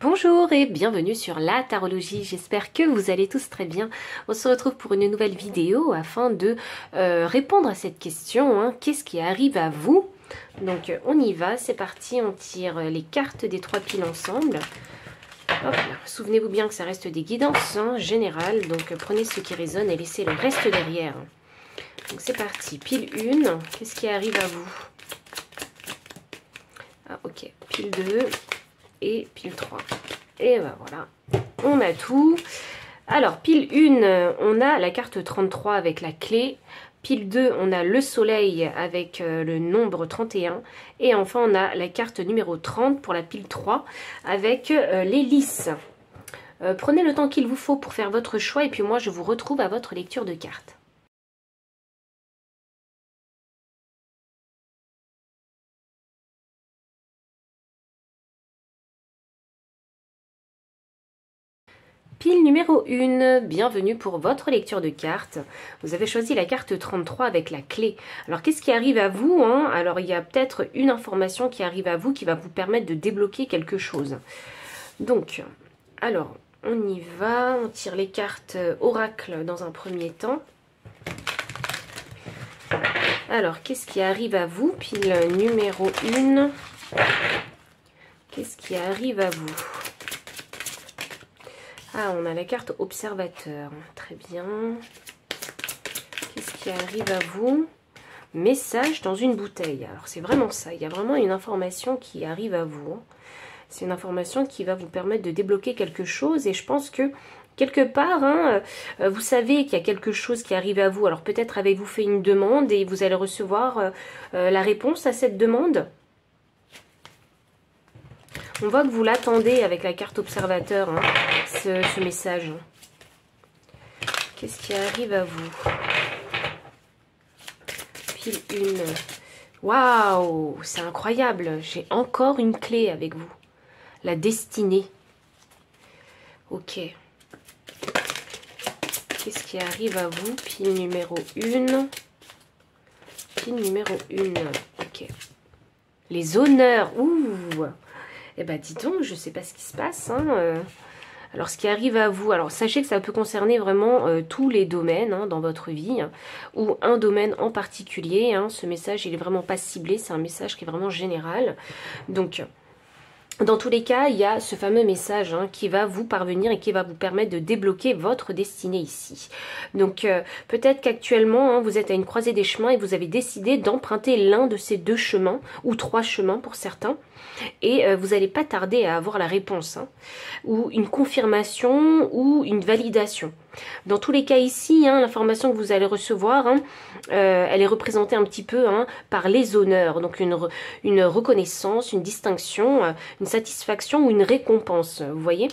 Bonjour et bienvenue sur la tarologie, j'espère que vous allez tous très bien. On se retrouve pour une nouvelle vidéo afin de répondre à cette question, hein. Qu'est-ce qui arrive à vous? Donc on y va, c'est parti, on tire les cartes des 3 piles ensemble. Souvenez-vous bien que ça reste des guidances générales, donc prenez ce qui résonne et laissez le reste derrière. Donc c'est parti, pile 1, qu'est-ce qui arrive à vous? Ah ok, pile 2... et pile 3. Et ben voilà, on a tout. Alors, pile 1, on a la carte 33 avec la clé. Pile 2, on a le soleil avec le nombre 31. Et enfin, on a la carte numéro 30 pour la pile 3 avec l'hélice. Prenez le temps qu'il vous faut pour faire votre choix et puis moi, je vous retrouve à votre lecture de cartes. Pile numéro 1, bienvenue pour votre lecture de cartes. Vous avez choisi la carte 33 avec la clé. Alors qu'est-ce qui arrive à vous, hein? Alors il y a peut-être une information qui arrive à vous qui va vous permettre de débloquer quelque chose. Donc, alors on y va, on tire les cartes oracle dans un premier temps. Alors qu'est-ce qui arrive à vous? Pile numéro 1. Qu'est-ce qui arrive à vous? Ah, on a la carte observateur. Très bien. Qu'est-ce qui arrive à vous? Message dans une bouteille. Alors, c'est vraiment ça. Il y a vraiment une information qui arrive à vous. C'est une information qui va vous permettre de débloquer quelque chose. Et je pense que, quelque part, vous savez qu'il y a quelque chose qui arrive à vous. Alors, peut-être avez-vous fait une demande et vous allez recevoir la réponse à cette demande. On voit que vous l'attendez avec la carte observateur, hein, ce message. Qu'est-ce qui arrive à vous? Pile 1. Waouh, c'est incroyable. J'ai encore une clé avec vous. La destinée. Ok. Qu'est-ce qui arrive à vous? Pile numéro 1. Pile numéro 1. Ok. Les honneurs. Ouh. Eh ben, dis donc, je ne sais pas ce qui se passe. Alors, ce qui arrive à vous, alors sachez que ça peut concerner vraiment tous les domaines dans votre vie, ou un domaine en particulier. Ce message, il est vraiment pas ciblé, c'est un message qui est vraiment général. Donc, dans tous les cas, il y a ce fameux message qui va vous parvenir et qui va vous permettre de débloquer votre destinée ici. Donc, peut-être qu'actuellement, vous êtes à une croisée des chemins et vous avez décidé d'emprunter l'un de ces 2 chemins, ou 3 chemins pour certains. Et vous n'allez pas tarder à avoir la réponse, ou une confirmation, ou une validation. Dans tous les cas ici, l'information que vous allez recevoir, elle est représentée un petit peu par les honneurs. Donc une reconnaissance, une distinction, une satisfaction ou une récompense, vous voyez ?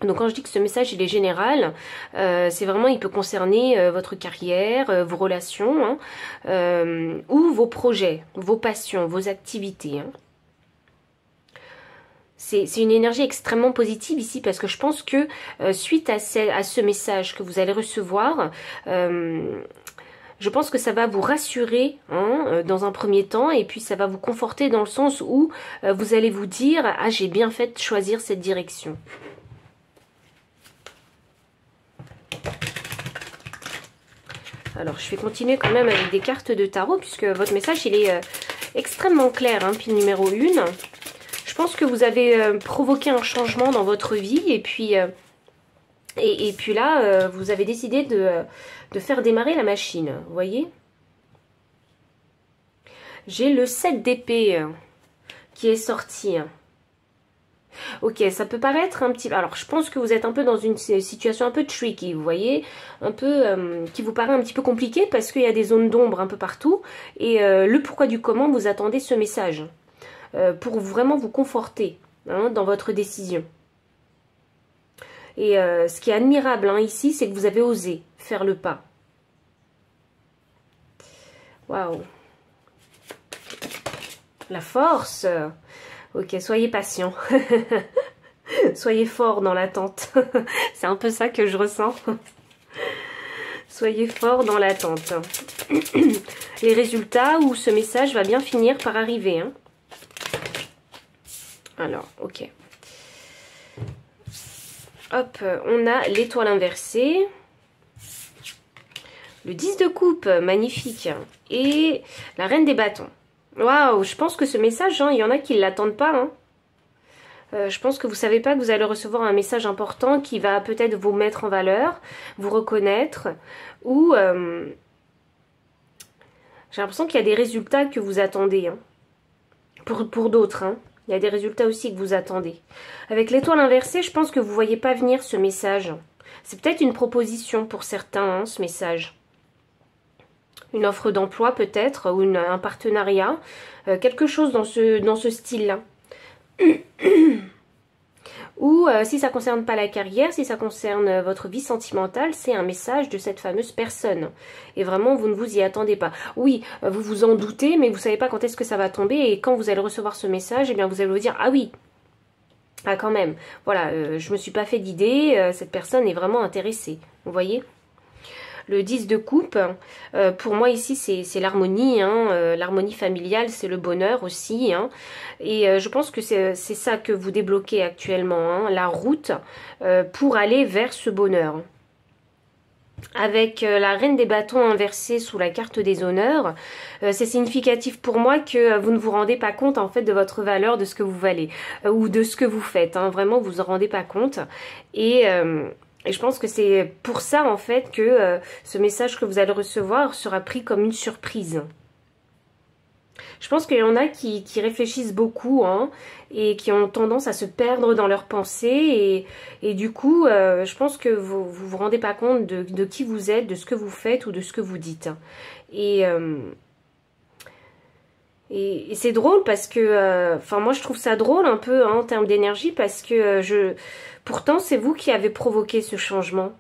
Donc quand je dis que ce message il est général, c'est vraiment, il peut concerner votre carrière, vos relations, ou vos projets, vos passions, vos activités. C'est une énergie extrêmement positive ici parce que je pense que suite à ce message que vous allez recevoir, je pense que ça va vous rassurer dans un premier temps et puis ça va vous conforter dans le sens où vous allez vous dire « Ah, j'ai bien fait de choisir cette direction ». Alors, je vais continuer quand même avec des cartes de tarot puisque votre message il est extrêmement clair, pile numéro 1. Je pense que vous avez provoqué un changement dans votre vie et puis là, vous avez décidé de faire démarrer la machine, vous voyez? J'ai le 7 d'épée qui est sorti. Ok, ça peut paraître un petit... Alors, je pense que vous êtes un peu dans une situation un peu tricky, vous voyez? Un peu... qui vous paraît un petit peu compliqué parce qu'il y a des zones d'ombre un peu partout. Et le pourquoi du comment, vous attendez ce message. Pour vraiment vous conforter dans votre décision. Et ce qui est admirable ici, c'est que vous avez osé faire le pas. Waouh! La force! Ok, soyez patient. Soyez fort dans l'attente. C'est un peu ça que je ressens. Soyez fort dans l'attente. Les résultats ou ce message va bien finir par arriver. Alors, ok. Hop, on a l'étoile inversée. Le 10 de coupe, magnifique. Et la reine des bâtons. Waouh, je pense que ce message, hein, il y en a qui ne l'attendent pas. Hein. Je pense que vous ne savez pas que vous allez recevoir un message important qui va peut-être vous mettre en valeur, vous reconnaître. Ou j'ai l'impression qu'il y a des résultats que vous attendez. Hein. Pour d'autres, hein. Il y a des résultats aussi que vous attendez. Avec l'étoile inversée, je pense que vous ne voyez pas venir ce message. C'est peut-être une proposition pour certains, hein, ce message. Une offre d'emploi peut-être, ou un partenariat. Quelque chose dans ce style-là. Ou si ça ne concerne pas la carrière, si ça concerne votre vie sentimentale, c'est un message de cette fameuse personne. Et vraiment, vous ne vous y attendez pas. Oui, vous vous en doutez, mais vous ne savez pas quand est-ce que ça va tomber. Et quand vous allez recevoir ce message, eh bien, vous allez vous dire, ah oui, ah quand même, voilà, je me suis pas fait d'idée, cette personne est vraiment intéressée. Vous voyez ? Le 10 de coupe, pour moi ici c'est l'harmonie, hein, l'harmonie familiale, c'est le bonheur aussi. Hein, et je pense que c'est ça que vous débloquez actuellement, hein, la route pour aller vers ce bonheur. Avec la reine des bâtons inversée sous la carte des honneurs, c'est significatif pour moi que vous ne vous rendez pas compte en fait de votre valeur, de ce que vous valez, ou de ce que vous faites. Hein, vraiment, vous en rendez pas compte. Et je pense que c'est pour ça, en fait, que ce message que vous allez recevoir sera pris comme une surprise. Je pense qu'il y en a qui réfléchissent beaucoup, hein, et qui ont tendance à se perdre dans leurs pensées. Et du coup, je pense que vous vous rendez pas compte de qui vous êtes, de ce que vous faites ou de ce que vous dites. Et c'est drôle parce que, enfin moi je trouve ça drôle un peu hein, en termes d'énergie parce que pourtant c'est vous qui avez provoqué ce changement.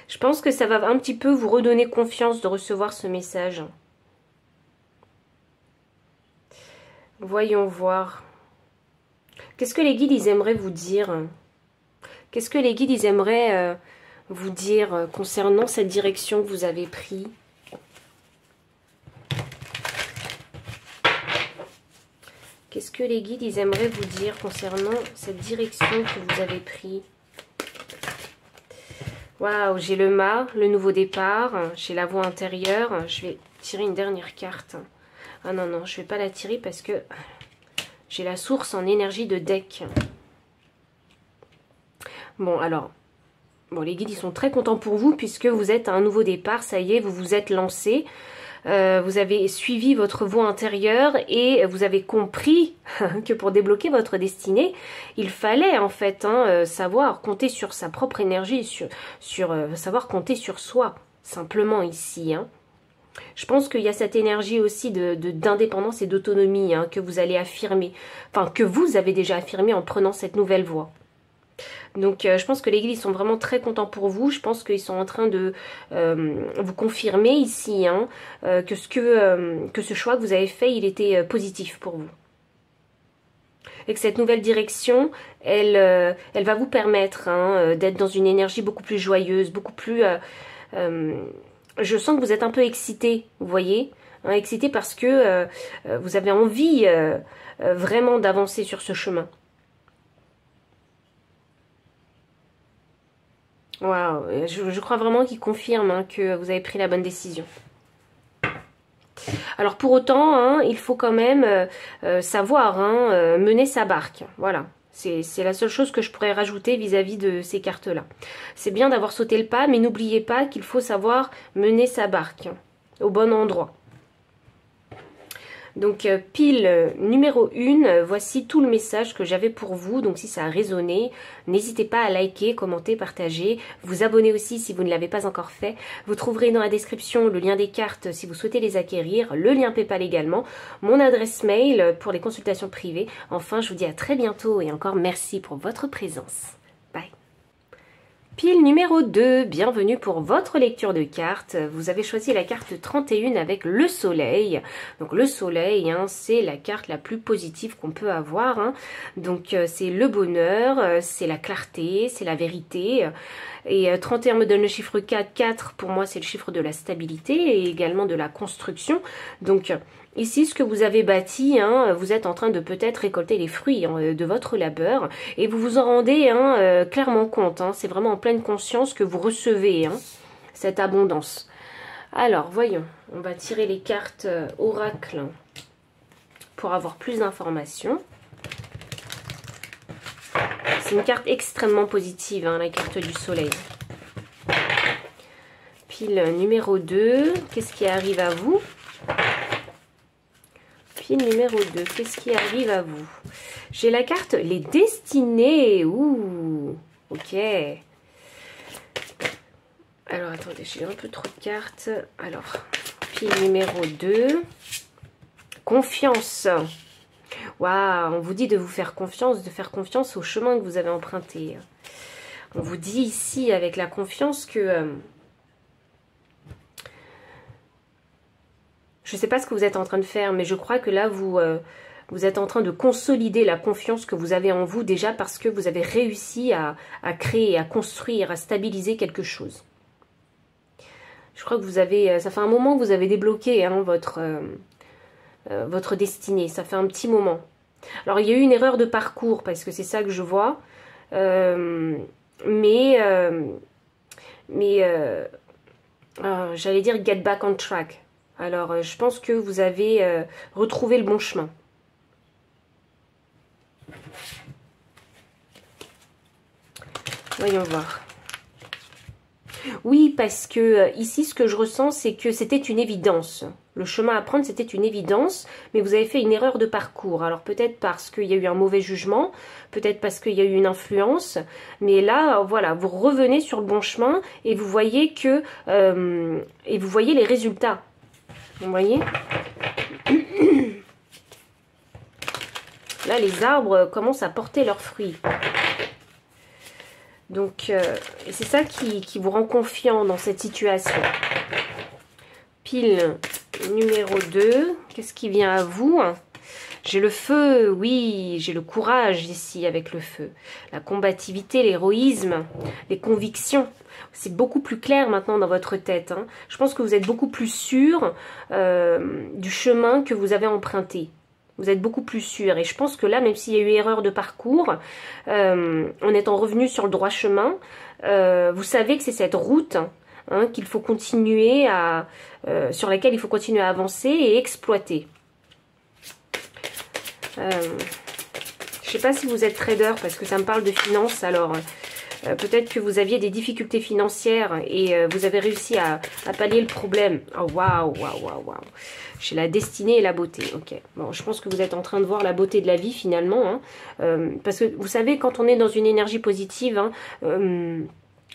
Je pense que ça va un petit peu vous redonner confiance de recevoir ce message. Voyons voir. Qu'est-ce que les guides ils aimeraient vous dire? Qu'est-ce que les guides ils aimeraient vous dire concernant cette direction que vous avez prise? Qu'est-ce que les guides ils aimeraient vous dire concernant cette direction que vous avez prise? Waouh, j'ai le mât, le nouveau départ, j'ai la voie intérieure. Je vais tirer une dernière carte. Ah non, non, je ne vais pas la tirer parce que j'ai la source en énergie de deck. Bon, alors, bon, les guides ils sont très contents pour vous puisque vous êtes à un nouveau départ. Ça y est, vous vous êtes lancé. Vous avez suivi votre voie intérieure et vous avez compris que pour débloquer votre destinée, il fallait en fait savoir compter sur sa propre énergie, savoir compter sur soi, simplement ici. Hein. Je pense qu'il y a cette énergie aussi d'indépendance et d'autonomie hein, que vous allez affirmer, enfin que vous avez déjà affirmé en prenant cette nouvelle voie. Donc je pense que les guides ils sont vraiment très contents pour vous. Je pense qu'ils sont en train de vous confirmer ici hein, que ce choix que vous avez fait, il était positif pour vous. Et que cette nouvelle direction, elle va vous permettre hein, d'être dans une énergie beaucoup plus joyeuse, beaucoup plus... je sens que vous êtes un peu excité, vous voyez hein, excité parce que vous avez envie vraiment d'avancer sur ce chemin. Waouh, je crois vraiment qu'il confirme hein, que vous avez pris la bonne décision. Alors pour autant, hein, il faut quand même savoir hein, mener sa barque. Voilà, c'est la seule chose que je pourrais rajouter vis-à-vis de ces cartes-là. C'est bien d'avoir sauté le pas, mais n'oubliez pas qu'il faut savoir mener sa barque au bon endroit. Donc pile numéro 1, voici tout le message que j'avais pour vous. Donc si ça a résonné, n'hésitez pas à liker, commenter, partager, vous abonner aussi si vous ne l'avez pas encore fait. Vous trouverez dans la description le lien des cartes si vous souhaitez les acquérir, le lien PayPal également, mon adresse mail pour les consultations privées. Enfin, je vous dis à très bientôt et encore merci pour votre présence. Bye. Pile numéro 2, bienvenue pour votre lecture de cartes. Vous avez choisi la carte 31 avec le soleil. Donc le soleil, hein, c'est la carte la plus positive qu'on peut avoir. Hein. Donc c'est le bonheur, c'est la clarté, c'est la vérité. Et 31 me donne le chiffre 4. 4 pour moi c'est le chiffre de la stabilité et également de la construction. Donc ici, ce que vous avez bâti, hein, vous êtes en train de peut-être récolter les fruits hein, de votre labeur et vous vous en rendez hein, clairement compte. Hein, c'est vraiment en pleine conscience que vous recevez hein, cette abondance. Alors, voyons, on va tirer les cartes oracle pour avoir plus d'informations. C'est une carte extrêmement positive, hein, la carte du soleil. Pile numéro 2, qu'est-ce qui arrive à vous? Pile numéro 2, qu'est-ce qui arrive à vous? J'ai la carte les destinées. Ouh, ok. Alors, attendez, j'ai un peu trop de cartes. Alors, pile numéro 2. Confiance. Waouh, on vous dit de vous faire confiance, de faire confiance au chemin que vous avez emprunté. On vous dit ici, avec la confiance, que... je ne sais pas ce que vous êtes en train de faire, mais je crois que là, vous êtes en train de consolider la confiance que vous avez en vous déjà parce que vous avez réussi à créer, à construire, à stabiliser quelque chose. Je crois que vous avez... ça fait un moment que vous avez débloqué hein, votre destinée. Ça fait un petit moment. Alors, il y a eu une erreur de parcours parce que c'est ça que je vois. J'allais dire get back on track. Alors, je pense que vous avez retrouvé le bon chemin. Voyons voir. Oui, parce que ici, ce que je ressens, c'est que c'était une évidence. Le chemin à prendre, c'était une évidence, mais vous avez fait une erreur de parcours. Alors, peut-être parce qu'il y a eu un mauvais jugement, peut-être parce qu'il y a eu une influence, mais là, voilà, vous revenez sur le bon chemin et vous voyez que... et vous voyez les résultats. Vous voyez? Là, les arbres commencent à porter leurs fruits. Donc, c'est ça qui vous rend confiant dans cette situation. Pile numéro 2. Qu'est-ce qui vient à vous? J'ai le feu, oui, j'ai le courage ici avec le feu. La combativité, l'héroïsme, les convictions. C'est beaucoup plus clair maintenant dans votre tête. Hein. Je pense que vous êtes beaucoup plus sûr du chemin que vous avez emprunté. Vous êtes beaucoup plus sûr. Et je pense que là, même s'il y a eu erreur de parcours, en étant revenu sur le droit chemin, vous savez que c'est cette route hein, qu'il faut continuer à, sur laquelle il faut continuer à avancer et exploiter. Je ne sais pas si vous êtes trader parce que ça me parle de finances. Alors, peut-être que vous aviez des difficultés financières et vous avez réussi à pallier le problème. Oh, waouh, waouh, waouh, waouh. J'ai la destinée et la beauté. Ok. Bon, je pense que vous êtes en train de voir la beauté de la vie finalement. Hein, parce que vous savez, quand on est dans une énergie positive, hein,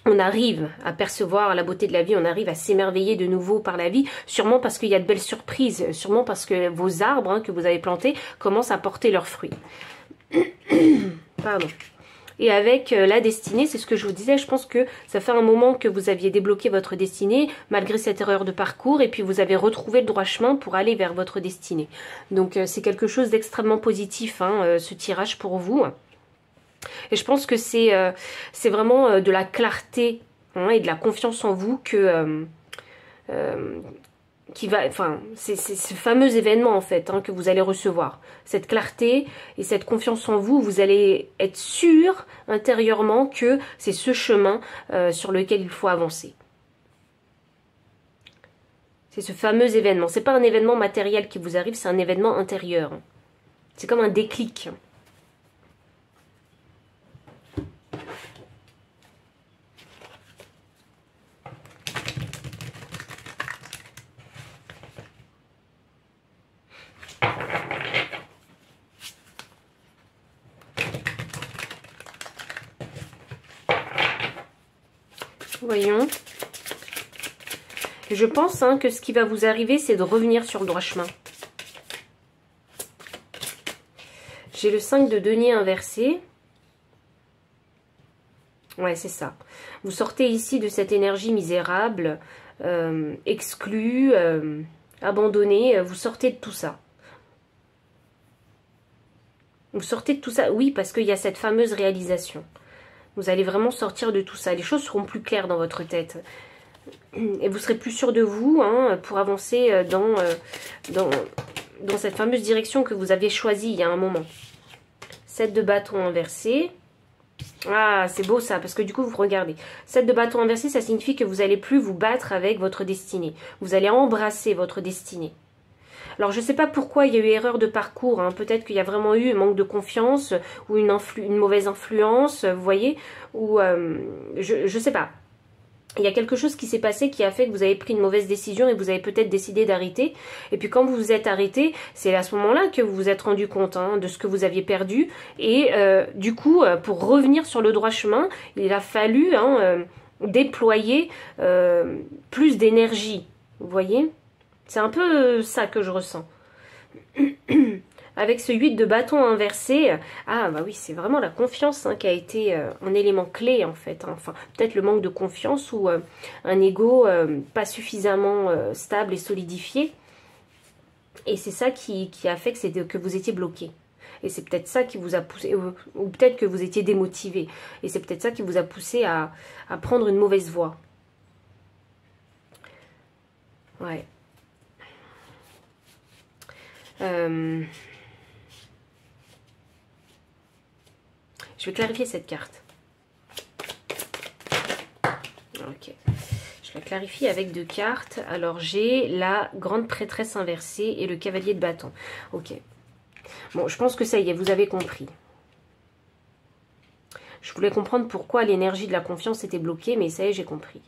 on arrive à percevoir la beauté de la vie, on arrive à s'émerveiller de nouveau par la vie, sûrement parce qu'il y a de belles surprises, sûrement parce que vos arbres hein, que vous avez plantés commencent à porter leurs fruits. Pardon. Et avec la destinée, c'est ce que je vous disais, je pense que ça fait un moment que vous aviez débloqué votre destinée, malgré cette erreur de parcours, et puis vous avez retrouvé le droit chemin pour aller vers votre destinée. Donc c'est quelque chose d'extrêmement positif, hein, ce tirage pour vous. Et je pense que c'est vraiment de la clarté hein, et de la confiance en vous que... c'est ce fameux événement en fait hein, que vous allez recevoir. Cette clarté et cette confiance en vous, vous allez être sûr intérieurement que c'est ce chemin sur lequel il faut avancer. C'est ce fameux événement. C'est pas un événement matériel qui vous arrive, c'est un événement intérieur. C'est comme un déclic. Voyons. Je pense hein, que ce qui va vous arriver, c'est de revenir sur le droit chemin. J'ai le 5 de denier inversé. Ouais, c'est ça. Vous sortez ici de cette énergie misérable, exclue, abandonnée. Vous sortez de tout ça. Vous sortez de tout ça, oui, parce qu'il y a cette fameuse réalisation. Vous allez vraiment sortir de tout ça. Les choses seront plus claires dans votre tête. Et vous serez plus sûr de vous hein, pour avancer dans dans cette fameuse direction que vous aviez choisie il y a un moment. 7 de bâton inversé. Ah, c'est beau ça, parce que du coup, vous regardez. 7 de bâton inversé, ça signifie que vous n'allez plus vous battre avec votre destinée. Vous allez embrasser votre destinée. Alors, je ne sais pas pourquoi il y a eu erreur de parcours. Hein. Peut-être qu'il y a vraiment eu un manque de confiance ou une mauvaise influence, vous voyez. Ou, je ne sais pas. Il y a quelque chose qui s'est passé qui a fait que vous avez pris une mauvaise décision et vous avez peut-être décidé d'arrêter. Et puis quand vous vous êtes arrêté, c'est à ce moment-là que vous vous êtes rendu compte hein, de ce que vous aviez perdu. Et du coup, pour revenir sur le droit chemin, il a fallu hein, déployer plus d'énergie. Vous voyez? C'est un peu ça que je ressens. Avec ce 8 de bâton inversé, ah bah oui, c'est vraiment la confiance hein, qui a été un élément clé en fait. Hein. Enfin, peut-être le manque de confiance ou un ego pas suffisamment stable et solidifié. Et c'est ça qui a fait que vous étiez bloqué. Et c'est peut-être ça qui vous a poussé, ou peut-être que vous étiez démotivé. Et c'est peut-être ça qui vous a poussé à prendre une mauvaise voie. Ouais. Je vais clarifier cette carte. Ok. Je la clarifie avec 2 cartes. Alors, j'ai la grande prêtresse inversée et le cavalier de bâton. Ok. Bon, je pense que ça y est, vous avez compris. Je voulais comprendre pourquoi l'énergie de la confiance était bloquée, mais ça y est, j'ai compris.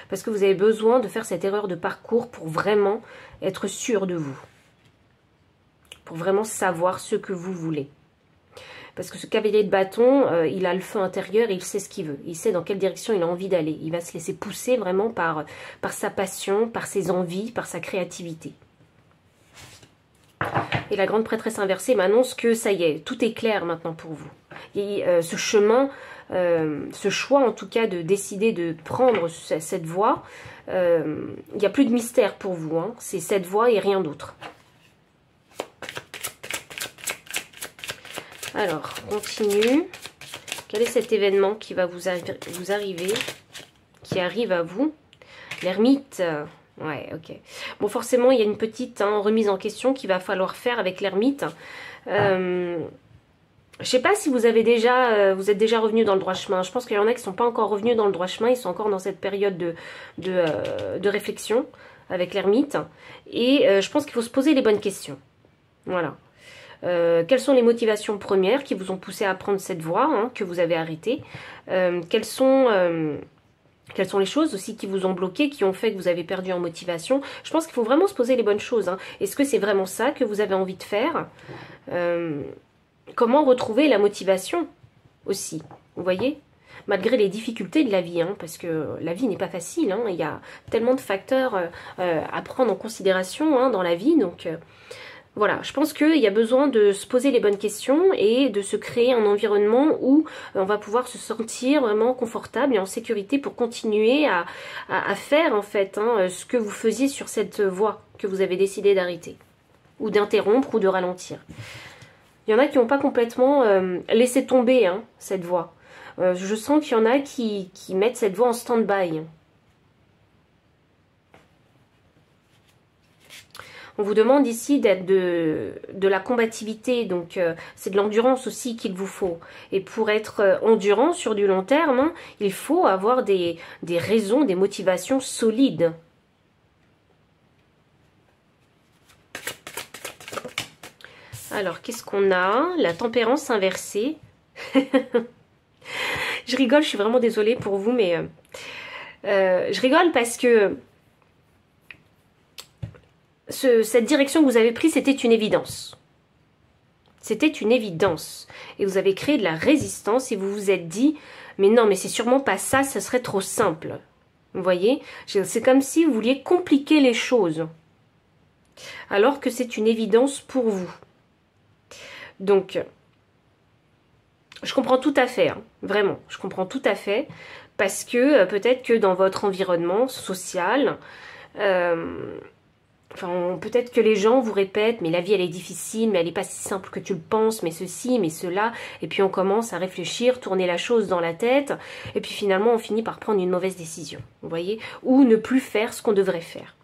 Parce que vous avez besoin de faire cette erreur de parcours pour vraiment être sûr de vous. Pour vraiment savoir ce que vous voulez. Parce que ce cavalier de bâton, il a le feu intérieur et il sait ce qu'il veut. Il sait dans quelle direction il a envie d'aller. Il va se laisser pousser vraiment par sa passion, par ses envies, par sa créativité. Et la grande prêtresse inversée m'annonce que ça y est, tout est clair maintenant pour vous. Et ce chemin, ce choix en tout cas de décider de prendre cette voie, il n'y a plus de mystère pour vous. Hein. C'est cette voie et rien d'autre. Alors, continue. Quel est cet événement qui va vous arriver, qui arrive à vous? L'ermite. Ouais, ok. Bon, forcément, il y a une petite remise en question qu'il va falloir faire avec l'ermite. Je sais pas si vous êtes déjà revenu dans le droit chemin. Je pense qu'il y en a qui ne sont pas encore revenus dans le droit chemin. Ils sont encore dans cette période de réflexion avec l'ermite. Et je pense qu'il faut se poser les bonnes questions. Voilà. Quelles sont les motivations premières qui vous ont poussé à prendre cette voie hein, que vous avez arrêtée? Quelles sont les choses aussi qui vous ont bloqué, qui ont fait que vous avez perdu en motivation? Je pense qu'il faut vraiment se poser les bonnes choses. Hein. Est-ce que c'est vraiment ça que vous avez envie de faire? Comment retrouver la motivation aussi? Vous voyez? Malgré les difficultés de la vie, hein, parce que la vie n'est pas facile. Hein, il y a tellement de facteurs à prendre en considération hein, dans la vie, donc... Voilà, je pense qu'il y a besoin de se poser les bonnes questions et de se créer un environnement où on va pouvoir se sentir vraiment confortable et en sécurité pour continuer à faire en fait hein, ce que vous faisiez sur cette voie que vous avez décidé d'arrêter ou d'interrompre ou de ralentir. Il y en a qui n'ont pas complètement laissé tomber hein, cette voie. Je sens qu'il y en a qui mettent cette voie en stand-by. On vous demande ici d'être de la combativité, donc c'est de l'endurance aussi qu'il vous faut. Et pour être endurant sur du long terme, hein, il faut avoir des raisons, des motivations solides. Alors, qu'est-ce qu'on a? La tempérance inversée. Je rigole, je suis vraiment désolée pour vous, mais je rigole parce que cette direction que vous avez prise, c'était une évidence. C'était une évidence. Et vous avez créé de la résistance et vous vous êtes dit, mais non, mais c'est sûrement pas ça, ça serait trop simple. Vous voyez? C'est comme si vous vouliez compliquer les choses. Alors que c'est une évidence pour vous. Donc, je comprends tout à fait, hein, vraiment, je comprends tout à fait. Parce que peut-être que dans votre environnement social... Enfin, peut-être que les gens vous répètent, mais la vie elle est difficile, mais elle n'est pas si simple que tu le penses, mais ceci, mais cela. Et puis on commence à réfléchir, tourner la chose dans la tête. Et puis finalement on finit par prendre une mauvaise décision, vous voyez, ou ne plus faire ce qu'on devrait faire.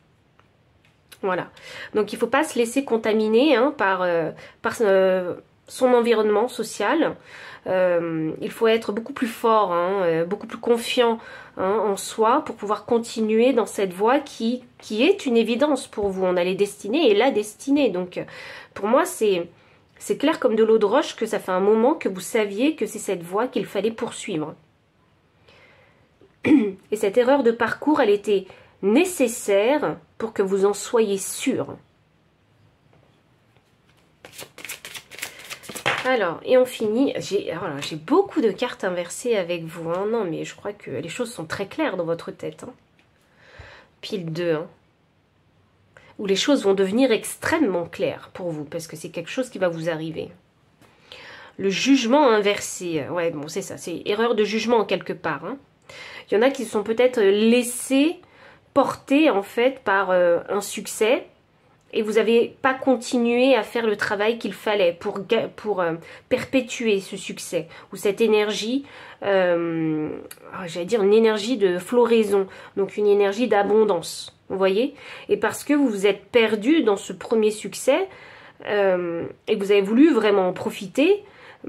Voilà. Donc il ne faut pas se laisser contaminer hein, par son environnement social. Il faut être beaucoup plus fort, hein, beaucoup plus confiant hein, en soi pour pouvoir continuer dans cette voie qui est une évidence pour vous. On a les destinées et la destinée. Donc pour moi c'est clair comme de l'eau de roche que ça fait un moment que vous saviez que c'est cette voie qu'il fallait poursuivre. Et cette erreur de parcours, elle était nécessaire pour que vous en soyez sûr. Alors, et on finit. J'ai beaucoup de cartes inversées avec vous. Hein. Non, mais je crois que les choses sont très claires dans votre tête. Hein. Pile 2. Hein. Où les choses vont devenir extrêmement claires pour vous. Parce que c'est quelque chose qui va vous arriver. Le jugement inversé. Ouais, bon, c'est ça. C'est erreur de jugement quelque part. Hein. Il y en a qui sont peut-être laissés porter en fait par un succès. Et vous n'avez pas continué à faire le travail qu'il fallait pour perpétuer ce succès. Ou cette énergie, j'allais dire une énergie de floraison. Donc une énergie d'abondance. Vous voyez? Et parce que vous vous êtes perdu dans ce premier succès, et que vous avez voulu vraiment en profiter,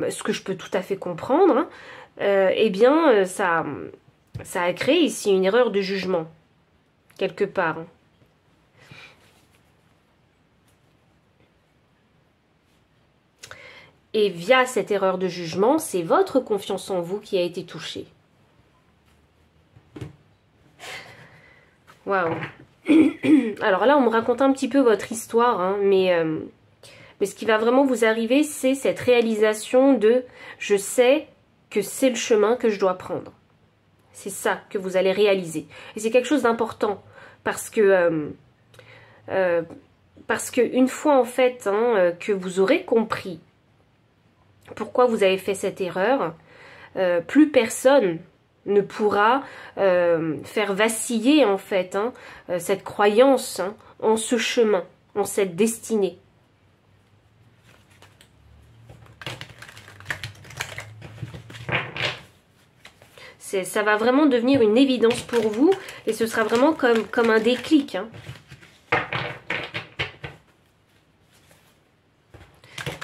ce que je peux tout à fait comprendre, hein, eh bien ça a créé ici une erreur de jugement. Quelque part. Hein. Et via cette erreur de jugement, c'est votre confiance en vous qui a été touchée. Waouh. Alors là, on me raconte un petit peu votre histoire, hein, mais ce qui va vraiment vous arriver, c'est cette réalisation de « je sais que c'est le chemin que je dois prendre ». C'est ça que vous allez réaliser. Et c'est quelque chose d'important, parce que une fois en fait hein, que vous aurez compris pourquoi vous avez fait cette erreur, plus personne ne pourra faire vaciller en fait hein, cette croyance hein, en ce chemin, en cette destinée. Ça va vraiment devenir une évidence pour vous et ce sera vraiment comme un déclic. Hein.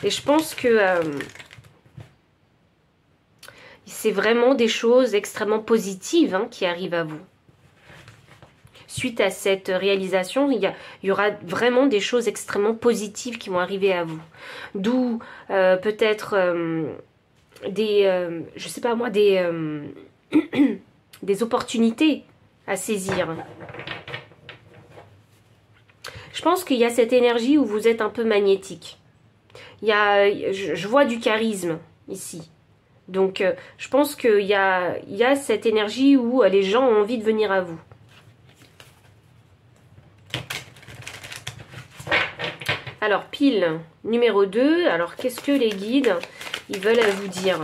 Et je pense que c'est vraiment des choses extrêmement positives hein, qui arrivent à vous. Suite à cette réalisation, il y aura vraiment des choses extrêmement positives qui vont arriver à vous. D'où peut-être je sais pas moi, des opportunités à saisir. Je pense qu'il y a cette énergie où vous êtes un peu magnétique. Je vois du charisme ici. Donc, je pense qu'il y a cette énergie où les gens ont envie de venir à vous. Alors, pile numéro 2. Alors, qu'est-ce que les guides, ils veulent vous dire?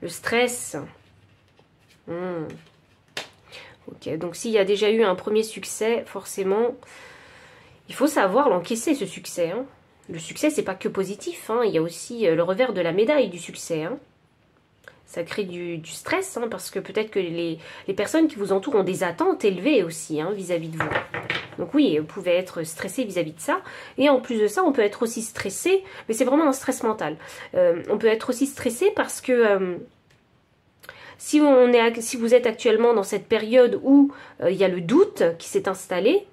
Le stress. Ok, donc s'il y a déjà eu un premier succès, forcément, il faut savoir l'encaisser, ce succès. Hein. Le succès, c'est pas que positif. Hein. Il y a aussi le revers de la médaille du succès. Hein. Ça crée du stress, hein, parce que peut-être que les personnes qui vous entourent ont des attentes élevées aussi hein, vis-à-vis de vous. Donc oui, vous pouvez être stressé vis-à-vis de ça. Et en plus de ça, on peut être aussi stressé, mais c'est vraiment un stress mental. On peut être aussi stressé parce que si vous êtes actuellement dans cette période où il y a le doute qui s'est installé,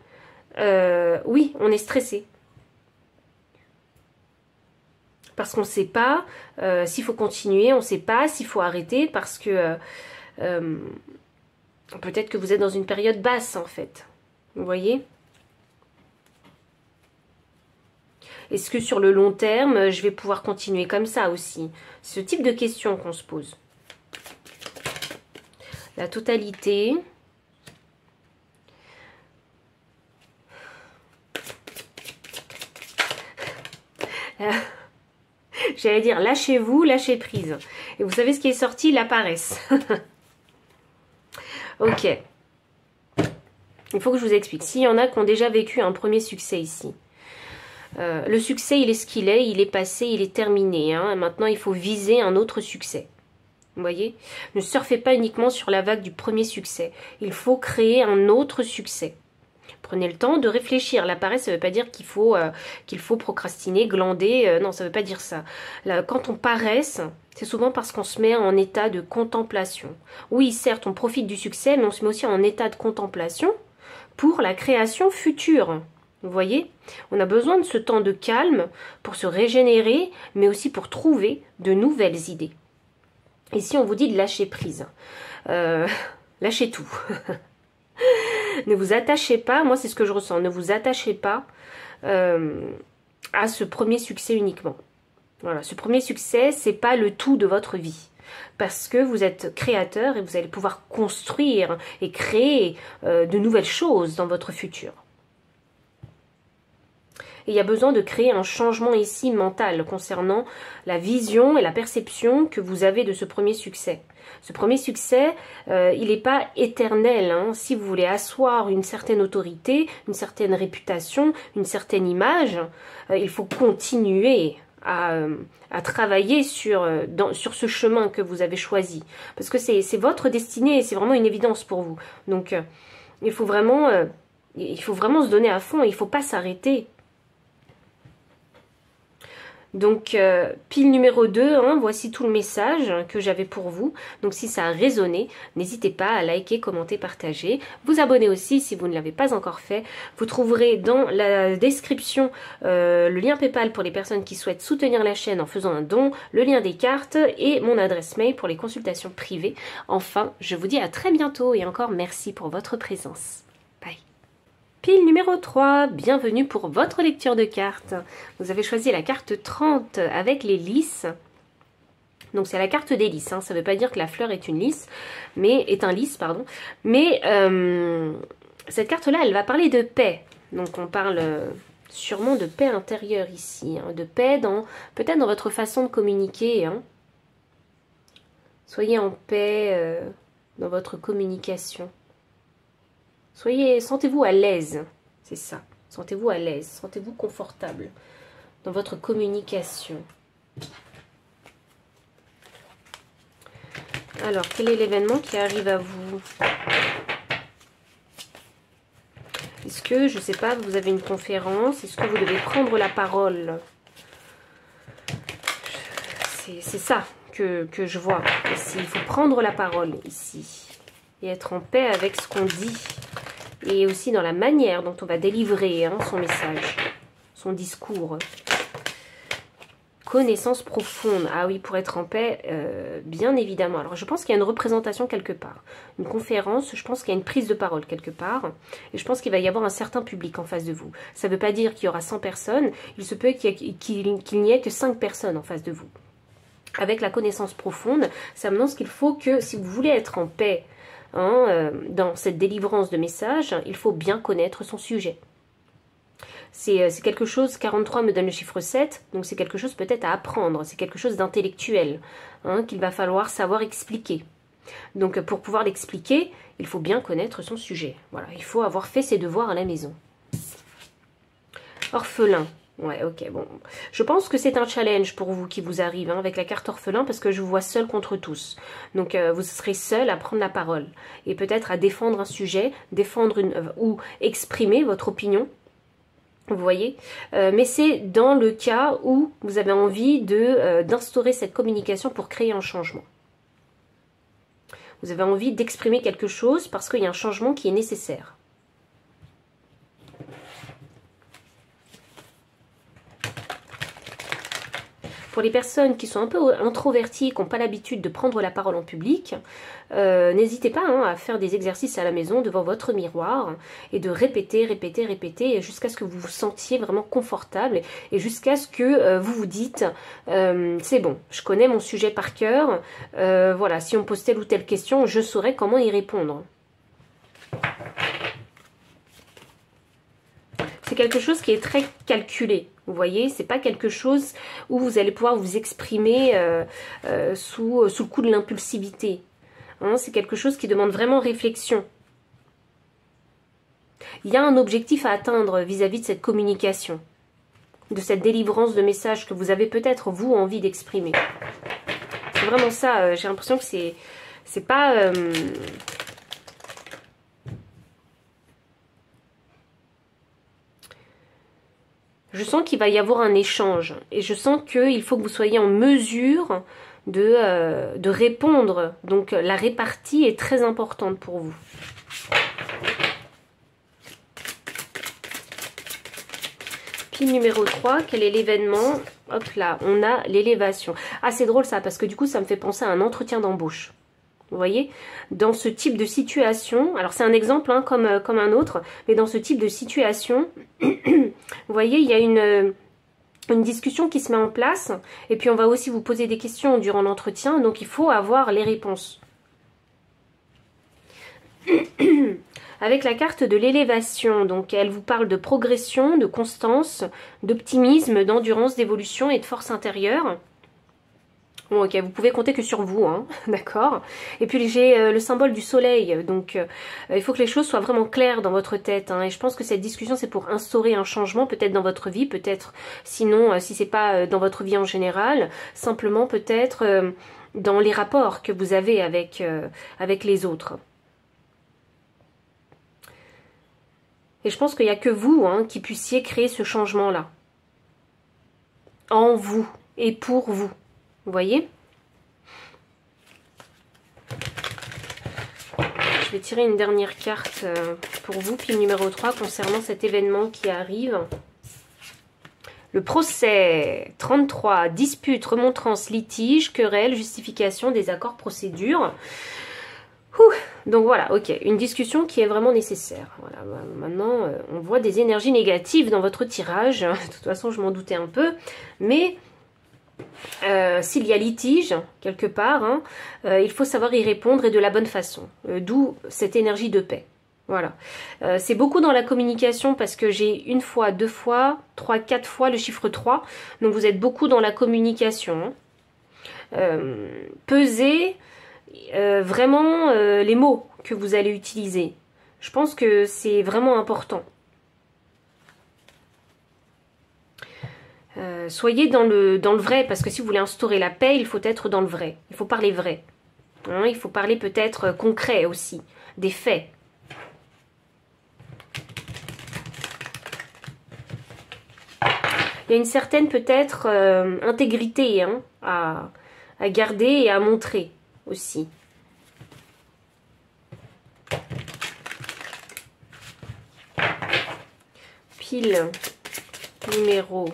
oui, on est stressé. Parce qu'on ne sait pas s'il faut continuer, on ne sait pas s'il faut arrêter, parce que peut-être que vous êtes dans une période basse en fait. Vous voyez? Est-ce que sur le long terme, je vais pouvoir continuer comme ça aussi? Ce type de questions qu'on se pose. La totalité. J'allais dire, lâchez-vous, lâchez prise. Et vous savez ce qui est sorti? La paresse. Ok. Il faut que je vous explique. S'il y en a qui ont déjà vécu un premier succès ici. Le succès, il est ce qu'il est. Il est passé, il est terminé. Hein. Maintenant, il faut viser un autre succès. Vous voyez? Ne surfez pas uniquement sur la vague du premier succès. Il faut créer un autre succès. Prenez le temps de réfléchir. La paresse, ça ne veut pas dire qu'il faut procrastiner, glander. Non, ça ne veut pas dire ça. Là, quand on paresse, c'est souvent parce qu'on se met en état de contemplation. Oui, certes, on profite du succès, mais on se met aussi en état de contemplation pour la création future. Vous voyez, on a besoin de ce temps de calme pour se régénérer, mais aussi pour trouver de nouvelles idées. Ici, on vous dit de lâcher prise. Lâchez tout. Ne vous attachez pas, moi c'est ce que je ressens, ne vous attachez pas à ce premier succès uniquement. Voilà, ce premier succès, c'est pas le tout de votre vie. Parce que vous êtes créateur et vous allez pouvoir construire et créer de nouvelles choses dans votre futur. Et il y a besoin de créer un changement ici mental concernant la vision et la perception que vous avez de ce premier succès. Ce premier succès, il n'est pas éternel. Hein. Si vous voulez asseoir une certaine autorité, une certaine réputation, une certaine image, il faut continuer à travailler sur ce chemin que vous avez choisi. Parce que c'est votre destinée et c'est vraiment une évidence pour vous. Donc, il faut vraiment se donner à fond et il ne faut pas s'arrêter. Donc, pile numéro 2, hein, voici tout le message que j'avais pour vous. Donc, si ça a résonné, n'hésitez pas à liker, commenter, partager. Vous abonner aussi si vous ne l'avez pas encore fait. Vous trouverez dans la description le lien PayPal pour les personnes qui souhaitent soutenir la chaîne en faisant un don, le lien des cartes et mon adresse mail pour les consultations privées. Enfin, je vous dis à très bientôt et encore merci pour votre présence. Bye. Pile numéro 3, bienvenue pour votre lecture de cartes. Vous avez choisi la carte 30 avec les lys. Donc c'est la carte des lys, hein. Ça ne veut pas dire que la fleur est une lys, mais est un lys, pardon. Mais cette carte-là, elle va parler de paix. Donc on parle sûrement de paix intérieure ici, hein. De paix peut-être dans votre façon de communiquer. Hein. Soyez en paix dans votre communication. Sentez-vous à l'aise, c'est ça. Sentez-vous à l'aise, sentez-vous confortable dans votre communication. Alors, quel est l'événement qui arrive à vous? Est-ce que, je ne sais pas, vous avez une conférence? Est-ce que vous devez prendre la parole? C'est ça que je vois ici. Il faut prendre la parole ici et être en paix avec ce qu'on dit. Et aussi dans la manière dont on va délivrer son message, son discours. Connaissance profonde. Ah oui, pour être en paix, bien évidemment. Alors je pense qu'il y a une représentation quelque part. Une conférence, je pense qu'il y a une prise de parole quelque part. Et je pense qu'il va y avoir un certain public en face de vous. Ça ne veut pas dire qu'il y aura 100 personnes. Il se peut qu'il n'y ait que 5 personnes en face de vous. Avec la connaissance profonde, ça m'annonce qu'il faut que, si vous voulez être en paix, dans cette délivrance de messages, il faut bien connaître son sujet. C'est quelque chose, 43 me donne le chiffre 7, donc c'est quelque chose peut-être à apprendre, c'est quelque chose d'intellectuel, qu'il va falloir savoir expliquer. Donc pour pouvoir l'expliquer, il faut bien connaître son sujet. Voilà, il faut avoir fait ses devoirs à la maison. Orphelin. Ouais, ok, bon. Je pense que c'est un challenge pour vous qui vous arrive avec la carte orphelin parce que je vous vois seul contre tous. Donc, vous serez seul à prendre la parole et peut-être à défendre un sujet, ou exprimer votre opinion. Vous voyez, mais c'est dans le cas où vous avez envie d'instaurer cette communication pour créer un changement. Vous avez envie d'exprimer quelque chose parce qu'il y a un changement qui est nécessaire. Pour les personnes qui sont un peu introverties, qui n'ont pas l'habitude de prendre la parole en public, n'hésitez pas à faire des exercices à la maison devant votre miroir et de répéter, répéter, répéter jusqu'à ce que vous vous sentiez vraiment confortable et jusqu'à ce que vous vous dites c'est bon, je connais mon sujet par cœur, voilà, si on me pose telle ou telle question, je saurai comment y répondre. C'est quelque chose qui est très calculé. Vous voyez, c'est pas quelque chose où vous allez pouvoir vous exprimer sous le coup de l'impulsivité. C'est quelque chose qui demande vraiment réflexion. Il y a un objectif à atteindre vis-à-vis de cette communication, de cette délivrance de messages que vous avez peut-être, vous, envie d'exprimer. C'est vraiment ça. J'ai l'impression que c'est pas... Je sens qu'il va y avoir un échange. Et je sens qu'il faut que vous soyez en mesure de répondre. Donc la répartie est très importante pour vous. Pile numéro 3, quel est l'événement? Hop là, on a l'élévation. Ah, c'est drôle ça, parce que du coup, ça me fait penser à un entretien d'embauche. Vous voyez, dans ce type de situation, alors c'est un exemple hein, comme un autre, mais dans ce type de situation, vous voyez, il y a une discussion qui se met en place, et puis on va aussi vous poser des questions durant l'entretien, donc il faut avoir les réponses. Avec la carte de l'élévation, donc elle vous parle de progression, de constance, d'optimisme, d'endurance, d'évolution et de force intérieure. Bon, ok, vous pouvez compter que sur vous, hein, d'accord. Et puis j'ai le symbole du soleil, donc il faut que les choses soient vraiment claires dans votre tête. Hein, et je pense que cette discussion, c'est pour instaurer un changement, peut-être dans votre vie, peut-être, sinon, si c'est pas dans votre vie en général, simplement peut-être dans les rapports que vous avez avec les autres. Et je pense qu'il n'y a que vous hein, qui puissiez créer ce changement-là. En vous et pour vous. Vous voyez? Je vais tirer une dernière carte pour vous, pile numéro 3, concernant cet événement qui arrive. Le procès, 33, dispute, remontrance, litige, querelle, justification, désaccord, procédure. Donc voilà, ok, une discussion qui est vraiment nécessaire. Voilà, maintenant, on voit des énergies négatives dans votre tirage. De toute façon, je m'en doutais un peu. Mais s'il y a litige, quelque part, hein, il faut savoir y répondre et de la bonne façon. D'où cette énergie de paix. Voilà. C'est beaucoup dans la communication parce que j'ai une fois, deux fois, 3, 4 fois le chiffre 3. Donc vous êtes beaucoup dans la communication. Pesez vraiment les mots que vous allez utiliser. Je pense que c'est vraiment important. Soyez dans le vrai, parce que si vous voulez instaurer la paix, il faut être dans le vrai. Il faut parler vrai. Hein, il faut parler peut-être concret aussi, des faits. Il y a une certaine peut-être intégrité hein, à garder et à montrer aussi. Pile numéro...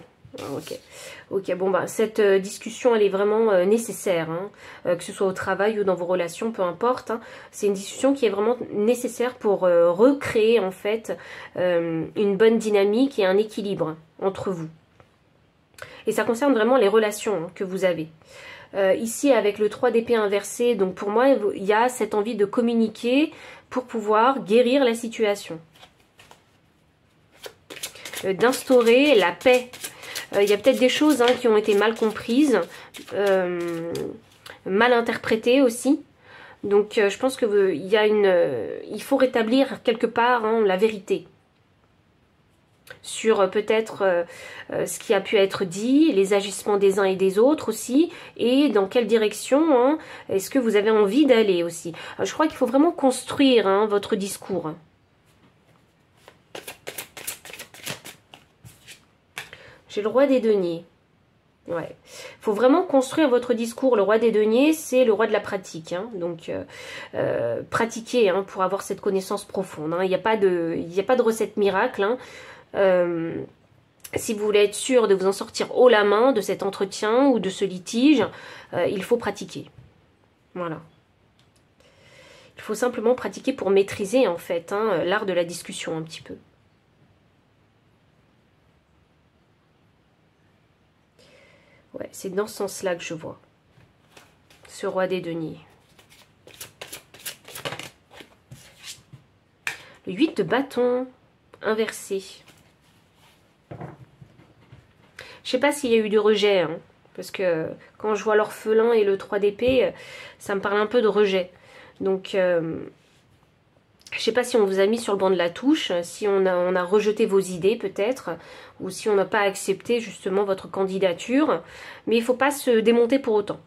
Ok, bon bah cette discussion elle est vraiment nécessaire, hein, que ce soit au travail ou dans vos relations, peu importe. Hein, c'est une discussion qui est vraiment nécessaire pour recréer en fait une bonne dynamique et un équilibre entre vous. Et ça concerne vraiment les relations hein, que vous avez. Ici avec le 3 d'épée inversé, donc pour moi il y a cette envie de communiquer pour pouvoir guérir la situation. D'instaurer la paix. Il y a peut-être des choses hein, qui ont été mal comprises, mal interprétées aussi. Donc je pense que il faut rétablir quelque part hein, la vérité sur peut-être ce qui a pu être dit, les agissements des uns et des autres aussi, et dans quelle direction hein, est-ce que vous avez envie d'aller aussi. Je crois qu'il faut vraiment construire hein, votre discours. J'ai le roi des deniers. Ouais. Faut vraiment construire votre discours. Le roi des deniers, c'est le roi de la pratique. Hein. Donc, pratiquez hein, pour avoir cette connaissance profonde. Hein. Il n'y a pas de recette miracle. Hein. Si vous voulez être sûr de vous en sortir haut la main de cet entretien ou de ce litige, il faut pratiquer. Voilà. Il faut simplement pratiquer pour maîtriser en fait hein, l'art de la discussion un petit peu. Ouais, c'est dans ce sens-là que je vois. Ce roi des deniers. Le 8 de bâton inversé. Je sais pas s'il y a eu du rejet. Hein, parce que quand je vois l'orphelin et le 3 d'épée, ça me parle un peu de rejet. Donc, je sais pas si on vous a mis sur le banc de la touche, si on a rejeté vos idées peut-être, ou si on n'a pas accepté justement votre candidature. Mais il ne faut pas se démonter pour autant.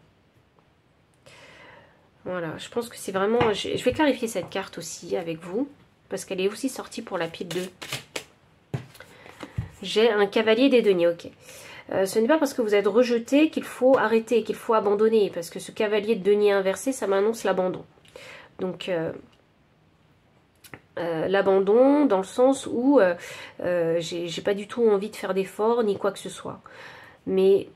Voilà, je pense que c'est vraiment... Je vais clarifier cette carte aussi avec vous, parce qu'elle est aussi sortie pour la pile 2. J'ai un cavalier des deniers, ok. Ce n'est pas parce que vous êtes rejeté qu'il faut arrêter, qu'il faut abandonner, parce que ce cavalier de denier inversé, ça m'annonce l'abandon. Donc, l'abandon dans le sens où j'ai pas du tout envie de faire d'efforts, ni quoi que ce soit. Mais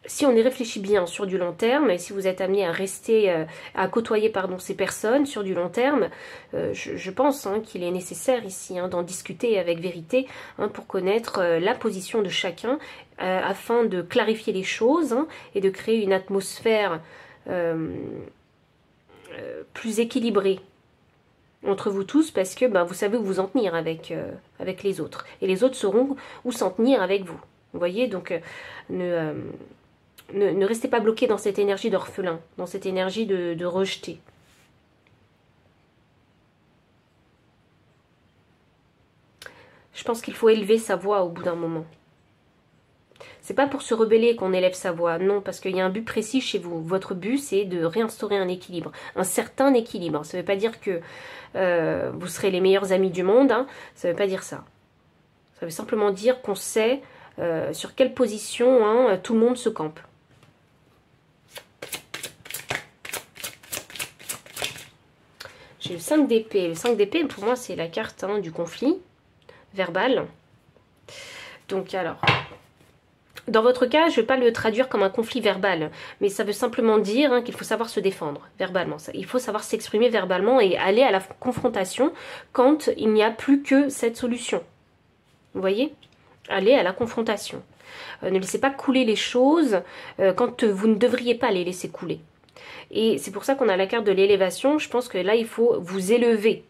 si on y réfléchit bien sur du long terme, et si vous êtes amené à rester, à côtoyer pardon, ces personnes sur du long terme, je pense qu'il est nécessaire ici d'en discuter avec vérité pour connaître la position de chacun, afin de clarifier les choses et de créer une atmosphère plus équilibrée entre vous tous, parce que vous savez où vous en tenir avec les autres. Et les autres sauront où s'en tenir avec vous. Vous voyez, donc ne restez pas bloqué dans cette énergie d'orphelin, dans cette énergie de rejeté. Je pense qu'il faut élever sa voix au bout d'un moment. C'est pas pour se rebeller qu'on élève sa voix, non, parce qu'il y a un but précis chez vous. Votre but, c'est de réinstaurer un équilibre, un certain équilibre. Ça ne veut pas dire que vous serez les meilleurs amis du monde, ça ne veut pas dire ça. Ça veut simplement dire qu'on sait sur quelle position tout le monde se campe. J'ai le 5 d'épée. Le 5 d'épée, pour moi, c'est la carte du conflit verbal. Donc, alors, dans votre cas, je ne vais pas le traduire comme un conflit verbal, mais ça veut simplement dire qu'il faut savoir se défendre verbalement. Il faut savoir s'exprimer verbalement et aller à la confrontation quand il n'y a plus que cette solution. Vous voyez? Aller à la confrontation. Ne laissez pas couler les choses quand vous ne devriez pas les laisser couler. Et c'est pour ça qu'on a la carte de l'élévation. Je pense que là, il faut vous élever.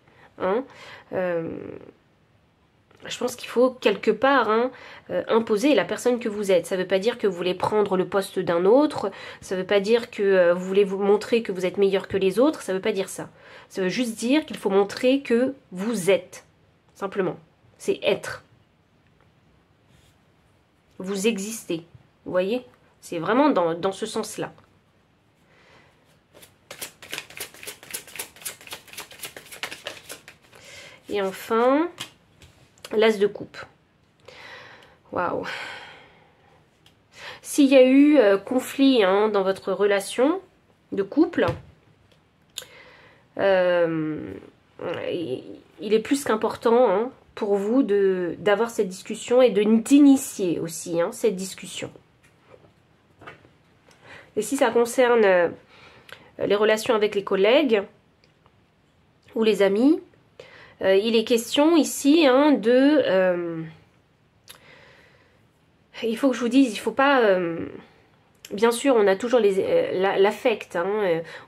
Je pense qu'il faut quelque part imposer la personne que vous êtes. Ça ne veut pas dire que vous voulez prendre le poste d'un autre. Ça ne veut pas dire que vous voulez vous montrer que vous êtes meilleur que les autres. Ça ne veut pas dire ça. Ça veut juste dire qu'il faut montrer que vous êtes. Simplement. C'est être. Vous existez. Vous voyez? C'est vraiment dans ce sens-là. Et enfin, l'as de coupe. Waouh. S'il y a eu conflit dans votre relation de couple, il est plus qu'important pour vous d'avoir cette discussion et d'initier aussi cette discussion. Et si ça concerne les relations avec les collègues ou les amis, il est question ici il faut que je vous dise, il ne faut pas... bien sûr, on a toujours l'affect,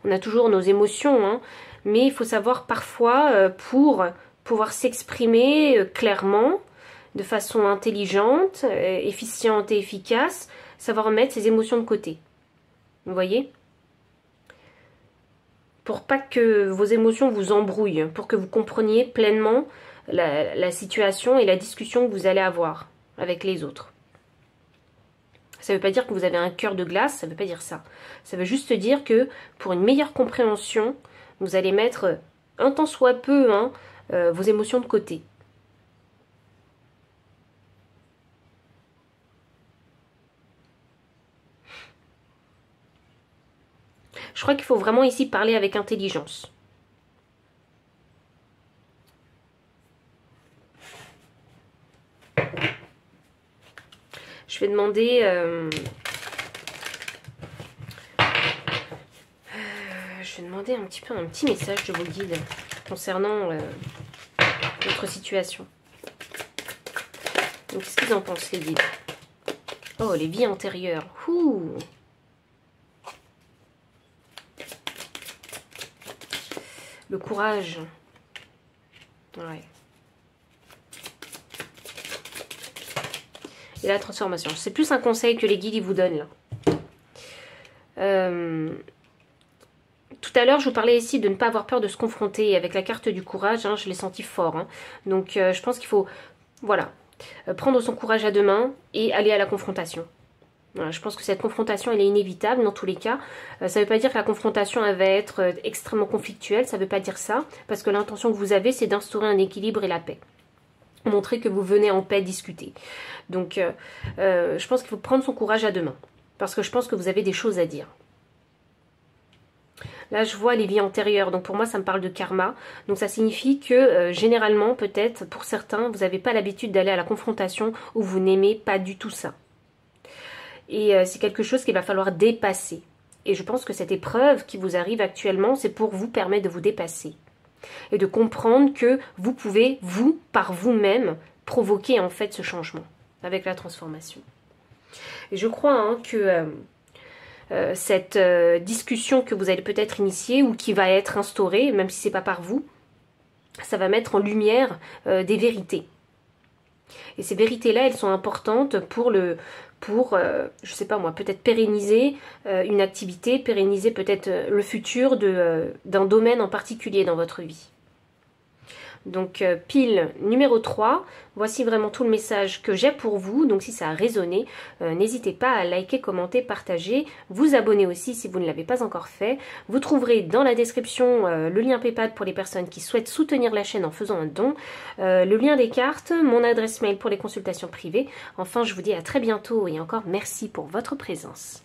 on a toujours nos émotions, mais il faut savoir parfois, pour pouvoir s'exprimer clairement, de façon intelligente, efficiente et efficace, savoir mettre ses émotions de côté. Vous voyez ? Pour pas que vos émotions vous embrouillent, pour que vous compreniez pleinement la situation et la discussion que vous allez avoir avec les autres. Ça ne veut pas dire que vous avez un cœur de glace, ça ne veut pas dire ça. Ça veut juste dire que pour une meilleure compréhension, vous allez mettre un tant soit peu vos émotions de côté. Je crois qu'il faut vraiment ici parler avec intelligence. Je vais demander... je vais demander un petit message de vos guides concernant votre situation. Donc, qu'est-ce qu'ils en pensent, les guides? Oh, les vies antérieures. Ouh. Le courage. Ouais. Et la transformation. C'est plus un conseil que les guides vous donnent là. Tout à l'heure, je vous parlais ici de ne pas avoir peur de se confronter. Avec la carte du courage, je l'ai senti fort. Donc, je pense qu'il faut, voilà, prendre son courage à deux mains et aller à la confrontation. Voilà, je pense que cette confrontation, elle est inévitable dans tous les cas. Ça ne veut pas dire que la confrontation, elle va être extrêmement conflictuelle. Ça ne veut pas dire ça. Parce que l'intention que vous avez, c'est d'instaurer un équilibre et la paix. montrer que vous venez en paix discuter. Donc, je pense qu'il faut prendre son courage à deux mains. Parce que je pense que vous avez des choses à dire. Là, je vois les vies antérieures. Donc, pour moi, ça me parle de karma. Donc, ça signifie que, généralement, peut-être, pour certains, vous n'avez pas l'habitude d'aller à la confrontation ou vous n'aimez pas du tout ça. Et c'est quelque chose qu'il va falloir dépasser. Et je pense que cette épreuve qui vous arrive actuellement, c'est pour vous permettre de vous dépasser. Et de comprendre que vous pouvez, vous, par vous-même, provoquer en fait ce changement avec la transformation. Et je crois hein, que cette discussion que vous allez peut-être initier ou qui va être instaurée, même si ce n'est pas par vous, ça va mettre en lumière des vérités. Et ces vérités-là, elles sont importantes pour je sais pas moi, peut-être pérenniser une activité, pérenniser peut-être le futur d'un domaine en particulier dans votre vie. Donc pile numéro 3, voici vraiment tout le message que j'ai pour vous. Donc si ça a résonné, n'hésitez pas à liker, commenter, partager, vous abonner aussi si vous ne l'avez pas encore fait. Vous trouverez dans la description le lien PayPal pour les personnes qui souhaitent soutenir la chaîne en faisant un don, le lien des cartes, mon adresse mail pour les consultations privées. Enfin, je vous dis à très bientôt et encore merci pour votre présence.